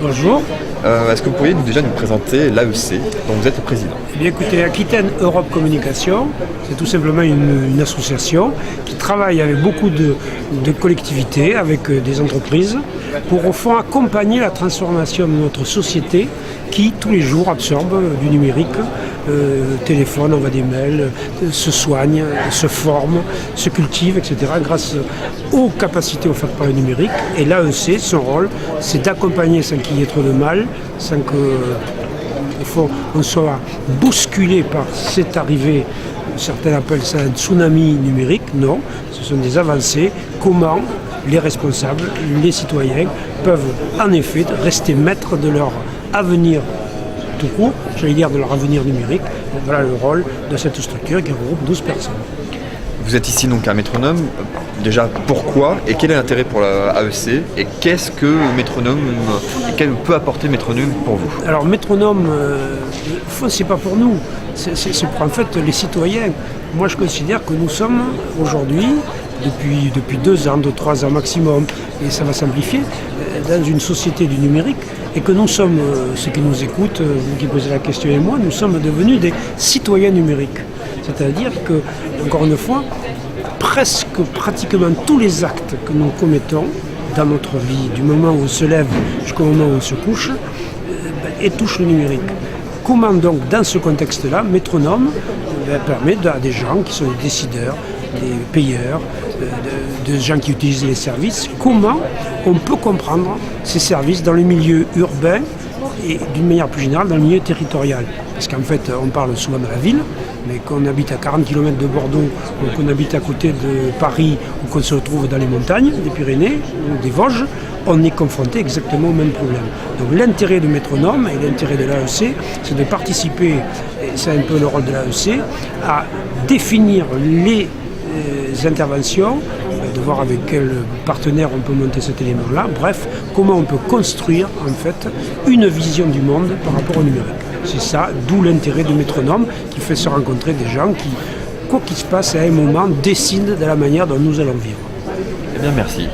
Bonjour. Est-ce que vous pourriez déjà nous présenter l'AEC dont vous êtes le président? Eh bien, écoutez, Aquitaine Europe Communication, c'est tout simplement une association qui travaille avec beaucoup de collectivités, avec des entreprises, pour au fond accompagner la transformation de notre société qui, tous les jours, absorbe du numérique, téléphone, envoie des mails, se soigne, se forme, se cultive, etc., grâce aux capacités offertes par le numérique. Et l'AEC, son rôle, c'est d'accompagner sans qu'il y ait trop de mal, sans qu'on soit bousculé par cette arrivée. Certains appellent ça un tsunami numérique. Non, ce sont des avancées. Comment les responsables, les citoyens peuvent en effet rester maîtres de leur avenir tout court, j'allais dire de leur avenir numérique. Voilà le rôle de cette structure qui regroupe 12 personnes. Vous êtes ici donc à Métronome. Déjà, pourquoi et quel est l'intérêt pour la AEC et qu'est-ce que Métronome, quel peut apporter Métronome pour vous? Alors Métronome, c'est pas pour nous, c'est pour en fait les citoyens. Moi je considère que nous sommes aujourd'hui, depuis 2 ans, 3 ans maximum, et ça va s'amplifier, dans une société du numérique, et que nous sommes, ceux qui nous écoutent, vous qui posez la question et moi, nous sommes devenus des citoyens numériques. C'est-à-dire que, encore une fois, pratiquement tous les actes que nous commettons dans notre vie, du moment où on se lève jusqu'au moment où on se couche, et touchent le numérique. Comment donc, dans ce contexte-là, Métronome permet à des gens qui sont des décideurs, des payeurs, des gens qui utilisent les services, comment on peut comprendre ces services dans le milieu urbain et d'une manière plus générale dans le milieu territorial. Parce qu'en fait, on parle souvent de la ville, mais qu'on habite à 40 km de Bordeaux, ou qu'on habite à côté de Paris, ou qu'on se retrouve dans les montagnes des Pyrénées ou des Vosges, on est confronté exactement au même problème. Donc l'intérêt de Métronome et l'intérêt de l'AEC, c'est de participer, et c'est un peu le rôle de l'AEC, à définir les interventions, de voir avec quel partenaire on peut monter cet élément-là, bref, comment on peut construire en fait une vision du monde par rapport au numérique. C'est ça, d'où l'intérêt de Métronome qui fait se rencontrer des gens qui, quoi qu'il se passe à un moment, décident de la manière dont nous allons vivre. Eh bien, merci.